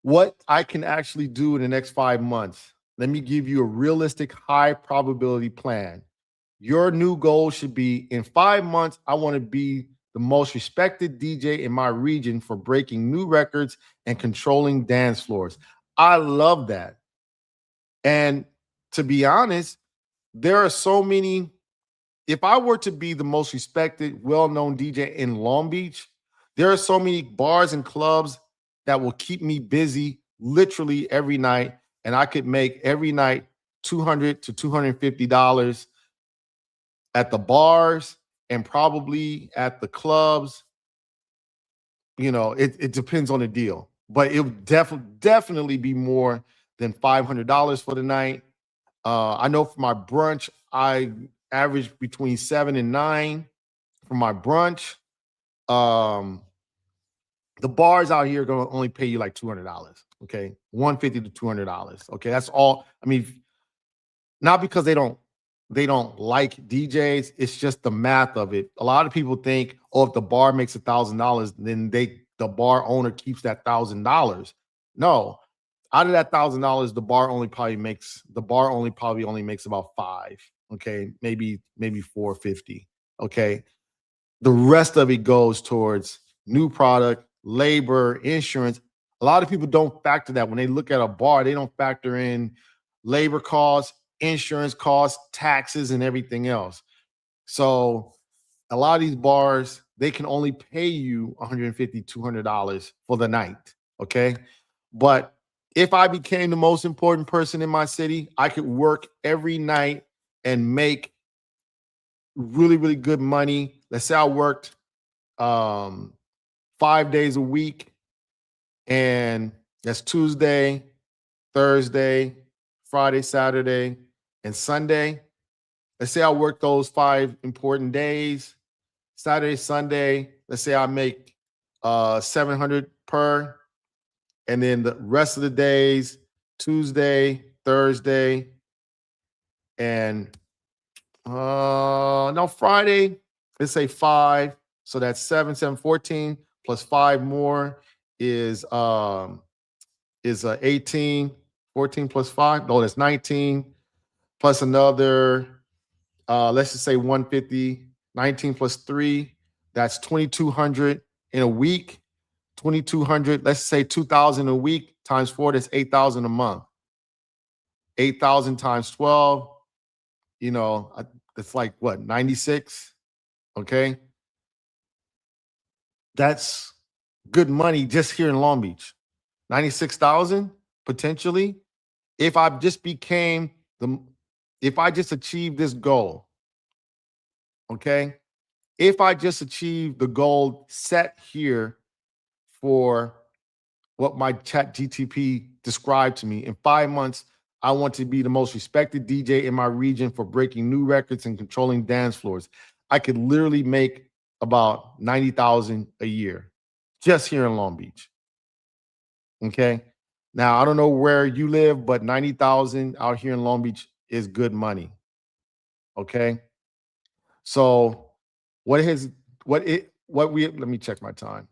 what I can actually do in the next 5 months, let me give you a realistic high probability plan. Your new goal should be in 5 months, I want to be the most respected DJ in my region for breaking new records and controlling dance floors. I love that. And to be honest, there are so many. If I were to be the most respected, well known DJ in Long Beach, there are so many bars and clubs that will keep me busy literally every night. And I could make every night $200 to $250 at the bars and probably at the clubs. It depends on the deal, but it would definitely be more than $500 for the night. I know for my brunch, I average between 7 and 9 for my brunch. Um, the bars out here are gonna only pay you like $200. Okay, $150 to $200. Okay, that's all. I mean, not because they don't like DJs. It's just the math of it. A lot of people think, oh, if the bar makes $1,000, then the bar owner keeps that $1,000. No, out of that $1,000, the bar only probably makes about five. Okay, maybe 450. Okay, the rest of it goes towards new product, labor, insurance. A lot of people don't factor that when they look at a bar. They don't factor in labor costs, insurance costs, taxes, and everything else. So a lot of these bars, they can only pay you 150, $200 for the night. Okay. But if I became the most important person in my city, I could work every night and make really, really good money. Let's say I worked um 5 days a week, and that's Tuesday, Thursday, Friday, Saturday, and Sunday. Let's say I work those 5 important days. Saturday, Sunday, let's say I make 700 per, and then the rest of the days, Tuesday, Thursday, and no, Friday, let's say 5. So that's 7, 7, 14 plus 5 more is 18. 14 plus 5. No, that's 19 plus another let's just say 150. 19 plus 3, that's 2200 in a week. 2200, let's say 2000 a week times 4, that's 8000 a month. 8000 times 12, you know, it's like what, 96? Okay. That's good money just here in Long Beach. 96,000 potentially. If I just became the, if I just achieved this goal, okay? If I just achieve the goal set here for what my chat GTP described to me in 5 months, I want to be the most respected DJ in my region for breaking new records and controlling dance floors. I could literally make about 90,000 a year just here in Long Beach. Okay. Now, I don't know where you live, but 90,000 out here in Long Beach is good money. Okay. So what has what it what we let me check my time.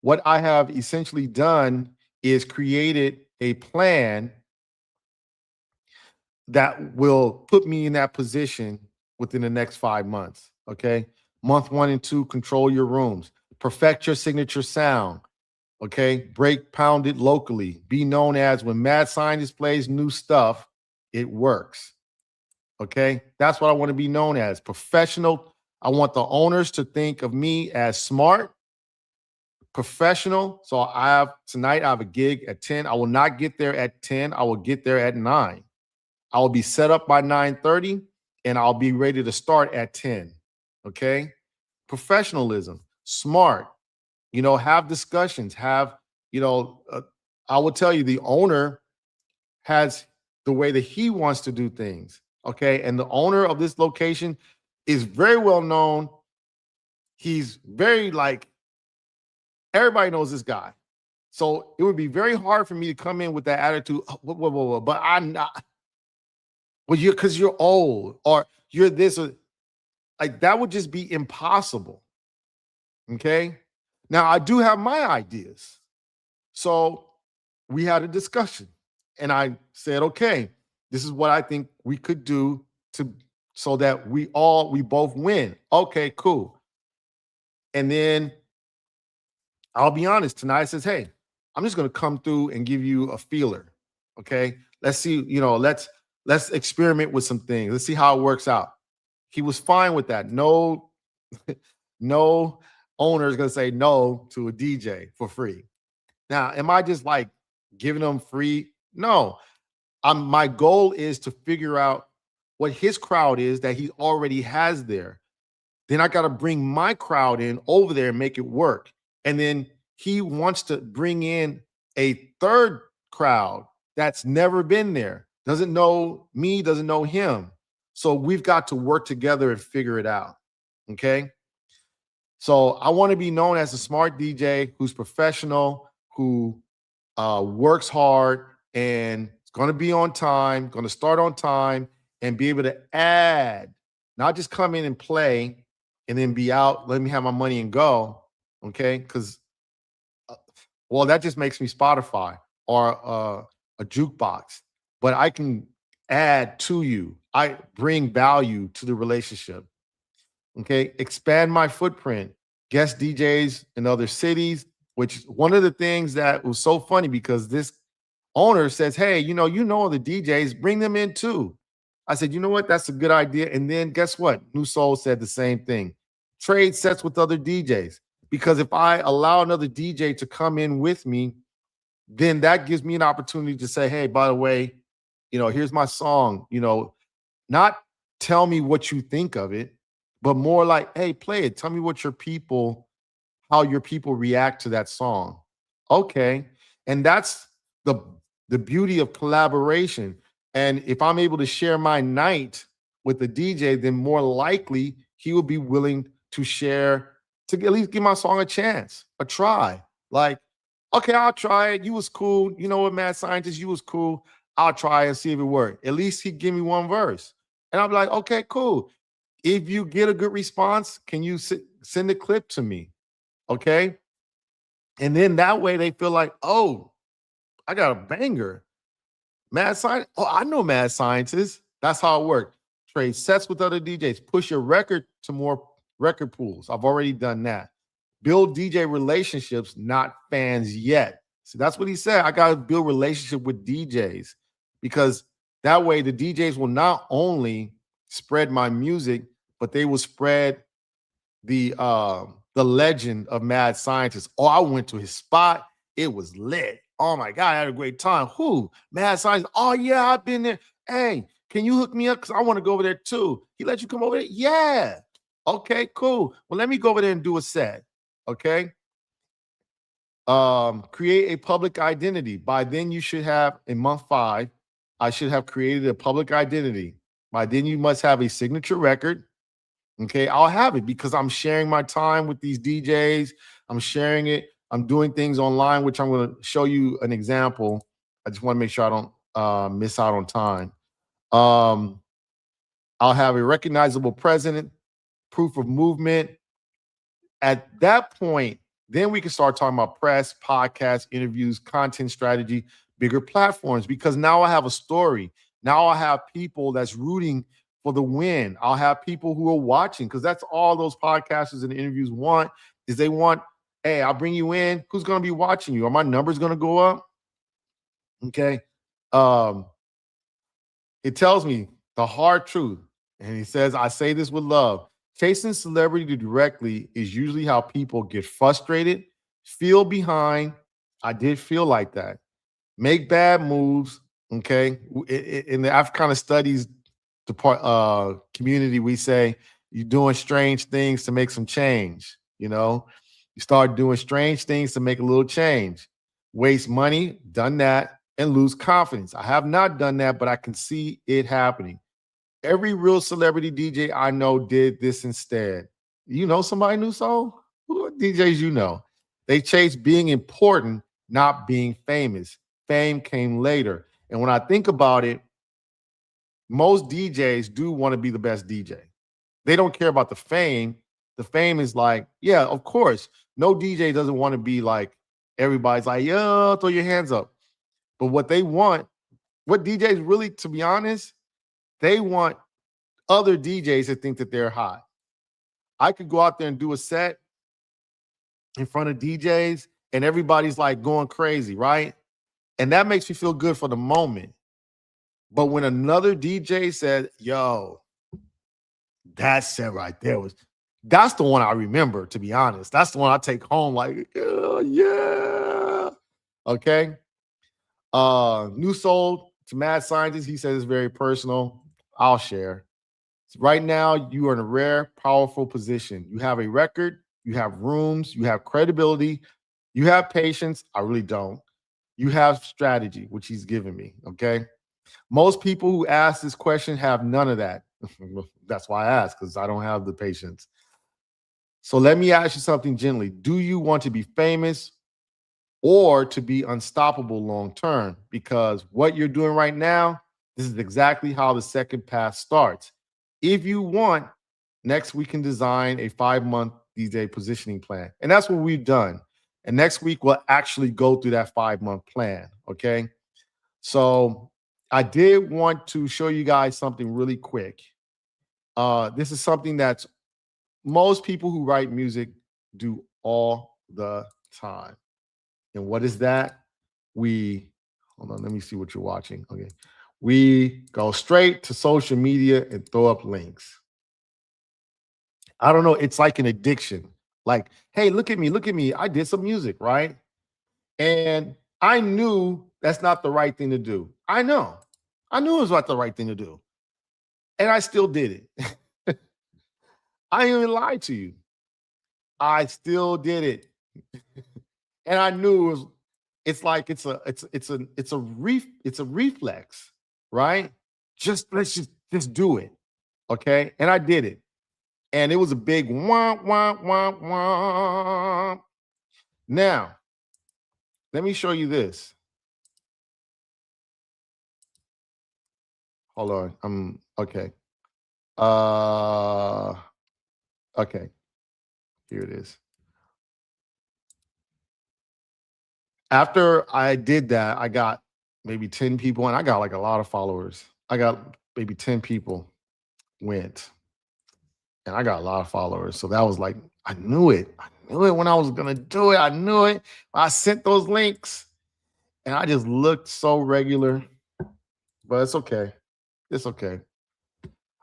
What I have essentially done is created a plan that will put me in that position within the next 5 months. Okay. Month 1 and 2, control your rooms, perfect your signature sound. Okay. Break, pound it locally. Be known as when Mad Scientist plays new stuff, it works. Okay. That's what I want to be known as, professional. I want the owners to think of me as smart, professional. So tonight I have a gig at 10. I will not get there at 10. I will get there at 9. I will be set up by 9:30 and I'll be ready to start at 10. Okay? Professionalism, smart, have discussions, I will tell you the owner has the way that he wants to do things. Okay? And the owner of this location is very well known. He's very everybody knows this guy. So it would be very hard for me to come in with that attitude. "Oh, whoa, but I'm not." Well, because you're old or you're this, or like that would just be impossible. Okay. Now I do have my ideas. So we had a discussion and I said, okay, this is what I think we could do to so that we both win. Okay, cool. And then I'll be honest, tonight says, hey, I'm just gonna come through and give you a feeler. Okay. Let's see, let's experiment with some things. Let's see how it works out. He was fine with that. No, no owner is gonna say no to a DJ for free. Now, am I just giving them free? No. My goal is to figure out what his crowd is that he already has there. Then I got to bring my crowd in over there and make it work. And then he wants to bring in a third crowd that's never been there, doesn't know me, doesn't know him. So we've got to work together and figure it out. Okay. So I want to be known as a smart DJ who's professional, who works hard, and is going to be on time, going to start on time, and be able to add, not just come in and play and then be out, let me have my money and go. Okay. Because, well, that just makes me Spotify or a jukebox. But I can add to you. I bring value to the relationship. Okay. Expand my footprint. Guest DJs in other cities, which is one of the things that was so funny because this owner says, hey, the DJs, bring them in too. I said, you know what? That's a good idea. And then guess what? New Soul said the same thing. Trade sets with other DJs. Because if I allow another DJ to come in with me, then that gives me an opportunity to say, hey, by the way, here's my song, not tell me what you think of it, but more like, hey, play it. Tell me how your people react to that song. Okay. And that's the the beauty of collaboration. And if I'm able to share my night with the DJ, then more likely he will be willing to share to at least give my song a chance, a try. Like, okay, I'll try it. You was cool. You know what, Mad Scientist, you was cool. I'll try and see if it worked. At least he give me one verse. And I'll be like, okay, cool. If you get a good response, can you send a clip to me? Okay. And then that way they feel like, oh, I got a banger. Mad Scientist. Oh, I know Mad Scientist. That's how it works. Trade sets with other DJs. Push your record to more record pools. I've already done that. Build DJ relationships, not fans yet. So that's what he said. I got to build relationship with DJs because that way the DJs will not only spread my music, but they will spread the legend of Mad Scientist. Oh, I went to his spot. It was lit. Oh my God, I had a great time. Who? Mad Scientist. Oh yeah, I've been there. Hey, can you hook me up? Because I want to go over there too. He let you come over there? Yeah. Okay, cool. Well, let me go over there and do a set. Okay. Create a public identity. By then, you should have in month 5, I should have created a public identity. By then, you must have a signature record. Okay, I'll have it because I'm sharing my time with these DJs. I'm sharing it. I'm doing things online, which I'm going to show you an example. I just want to make sure I don't miss out on time. I'll have a recognizable president, proof of movement. At that point, then we can start talking about press, podcasts, interviews, content strategy, bigger platforms, because now I have a story. Now I have people that's rooting for the win. I'll have people who are watching because that's all those podcasters and interviews want is they want, hey, I'll bring you in. Who's going to be watching you? Are my numbers going to go up? Okay. It tells me the hard truth. And he says, I say this with love. Chasing celebrity directly is usually how people get frustrated, feel behind. I did feel like that. Make bad moves. Okay. In the I've kind of studies the community, we say you're doing strange things to make some change. You start doing strange things to make a little change. Waste money, done that, and lose confidence. I have not done that, but I can see it happening. Every real celebrity DJ I know did this instead. You know somebody, New Soul? Who are DJs you know? They chase being important, not being famous. Fame came later. And when I think about it, most DJs do want to be the best DJ. They don't care about the fame. The fame is like, yeah, of course. No DJ doesn't want to be like everybody's like, yo, throw your hands up. But what they want, what DJs really, to be honest, they want other DJs to think that they're hot. I could go out there and do a set in front of DJs and everybody's like going crazy, right? And that makes me feel good for the moment. But when another DJ said, yo, that set right there that's the one I remember, to be honest. That's the one I take home like, yeah. Okay. New Soul to Mad Scientist, he says it's very personal. I'll share. Right now, you are in a rare, powerful position. You have a record, you have rooms, you have credibility, you have patience. I really don't. You have strategy, which he's given me. Okay. Most people who ask this question have none of that. That's why I ask, because I don't have the patience. So let me ask you something gently. Do you want to be famous or to be unstoppable long term? Because what you're doing right now, this is exactly how the second path starts. If you want, next we can design a 5-month DJ positioning plan. And that's what we've done. And next week we'll actually go through that 5-month plan. Okay. So I did want to show you guys something really quick. This is something that's most people who write music do all the time. And what is that? We hold on, let me see what you're watching. Okay. We go straight to social media and throw up links. I don't know. It's like an addiction. Like, hey, look at me, look at me. I did some music, right? And I knew that's not the right thing to do. I know. I knew it was not the right thing to do. And I still did it. I ain't even lied to you. I still did it. And I knew it was it's like it's a reflex, right? Let's just do it. Okay. And I did it. And it was a big wah wah wah wah. Now, let me show you this. Hold on. I'm okay. Uh okay. Here it is. After I did that, I got maybe 10 people and I got like a lot of followers. I got maybe 10 people went and I got a lot of followers. So that was like, I knew it. I knew it when I was gonna do it. I knew it. I sent those links and I just looked so regular, but it's okay. It's okay.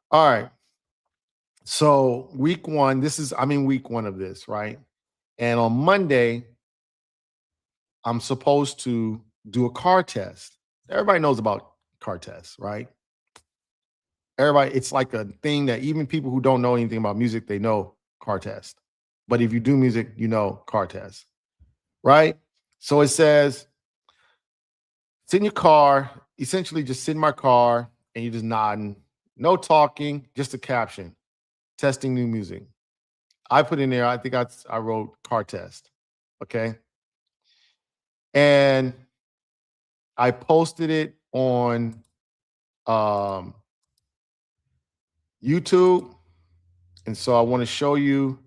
All right. So week one, I'm in week one of this, right? And on Monday, I'm supposed to do a car test. Everybody knows about car tests, right? Everybody, it's like a thing that even people who don't know anything about music, they know car test. But if you do music, you know car test, right? So it says, sit in your car, essentially just sit in my car and you're just nodding, no talking, just a caption, testing new music. I put in there, I think I wrote car test. Okay. And I posted it on um, YouTube. And so I want to show you.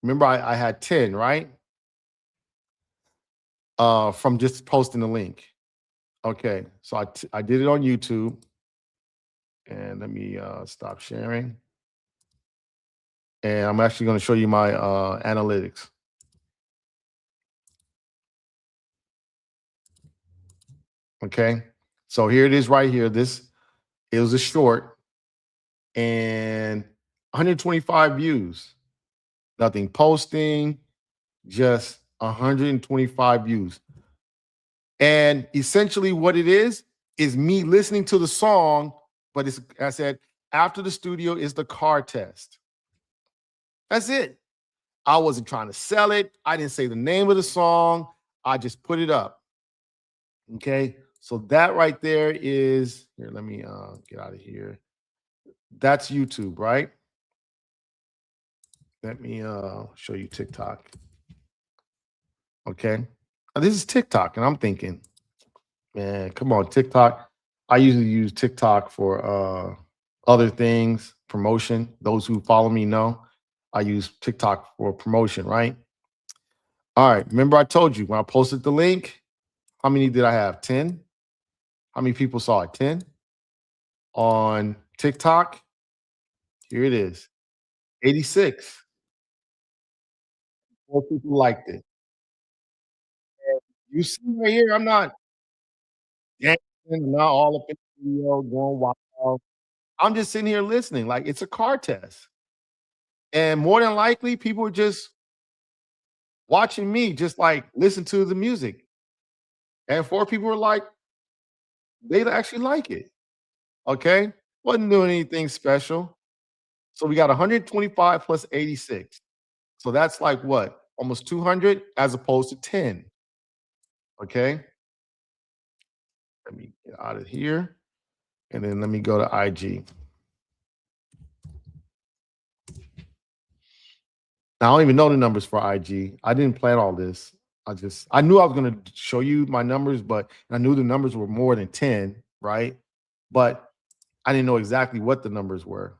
Remember, I had 10, right? From just posting the link. Okay. So I did it on YouTube. And let me stop sharing. And I'm actually going to show you my analytics. Okay. So here it is right here. It was a short and 125 views. Nothing posting, just 125 views. And essentially what it is me listening to the song, but I said, after the studio is the car test. That's it. I wasn't trying to sell it. I didn't say the name of the song. I just put it up. Okay. So that right there is here. Let me get out of here. That's YouTube, right? Let me show you TikTok. Okay. Now, this is TikTok, and I'm thinking, man, come on, TikTok. I usually use TikTok for other things, promotion. Those who follow me know I use TikTok for promotion, right? All right. Remember, I told you when I posted the link, how many did I have? 10? How many people saw it? 10 on TikTok? Here it is 86. More people liked it. You see right here, I'm not dancing, I'm not all up in the video going wild. I'm just sitting here listening like it's a car test. And more than likely, people are just watching me just like listen to the music. And four people were like, they actually like it. Okay. Wasn't doing anything special. So we got 125 plus 86. So that's like what? Almost 200 as opposed to 10. Okay. Let me get out of here. And then let me go to IG. Now, I don't even know the numbers for IG. I didn't plan all this. I knew I was going to show you my numbers, but I knew the numbers were more than 10, right? But I didn't know exactly what the numbers were.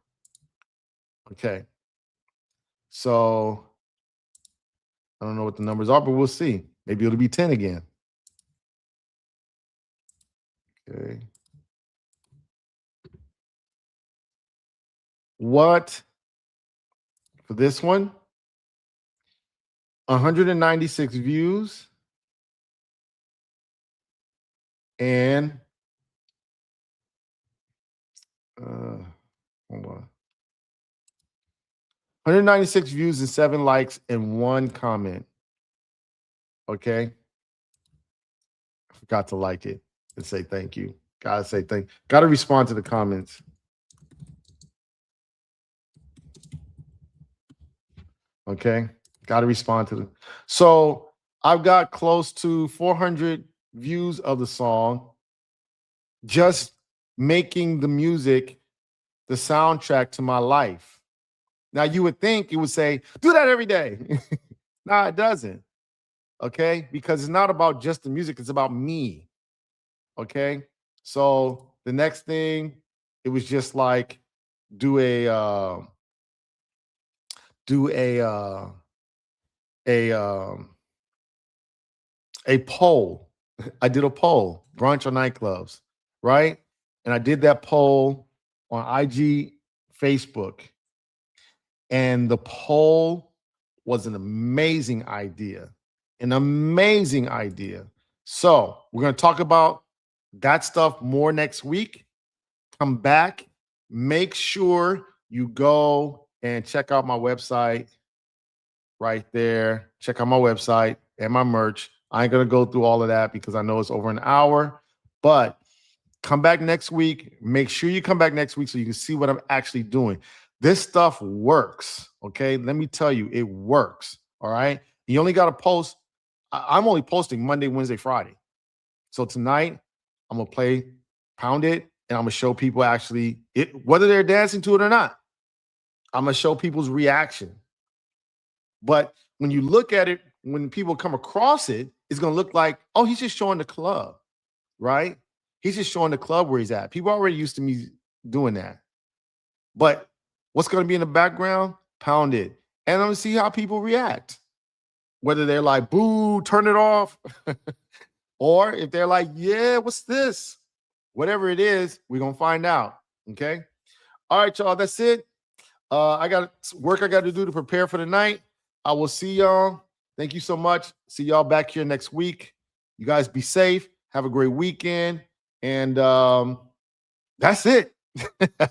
Okay. So I don't know what the numbers are, but we'll see. Maybe it'll be 10 again. Okay. What for this one? 196 views and hold on. 196 views and 7 likes and 1 comment. Okay. I forgot to like it and say thank you. Gotta say thank. Gotta respond to the comments. Okay. Gotta respond to them. So I've got close to 400 views of the song, just making the music the soundtrack to my life. Now you would think it would say, do that every day. No, it doesn't. Okay. Because it's not about just the music, it's about me. Okay. So the next thing, it was just like do a do a a poll. I did a poll, brunch or nightclubs, right? And I did that poll on IG, Facebook, and the poll was an amazing idea. An amazing idea. So we're going to talk about that stuff more next week. Come back. Make sure you go and check out my website right there. Check out my website and my merch. I ain't going to go through all of that because I know it's over an hour, but come back next week. Make sure you come back next week so you can see what I'm actually doing. This stuff works. Okay. Let me tell you, it works. All right. You only got to post. I'm only posting Monday, Wednesday, Friday. So tonight I'm going to play Pound It and I'm going to show people actually it, whether they're dancing to it or not. I'm going to show people's reaction. But when you look at it, when people come across it, it's going to look like, oh, he's just showing the club, right? He's just showing the club where he's at. People are already used to me doing that. But what's going to be in the background? Pound It. And I'm going to see how people react. Whether they're like, boo, turn it off. Or if they're like, yeah, what's this? Whatever it is, we're going to find out. Okay. All right, y'all. That's it. I got work I got to do to prepare for the night. I will see y'all. Thank you so much. See y'all back here next week. You guys be safe. Have a great weekend. And that's it.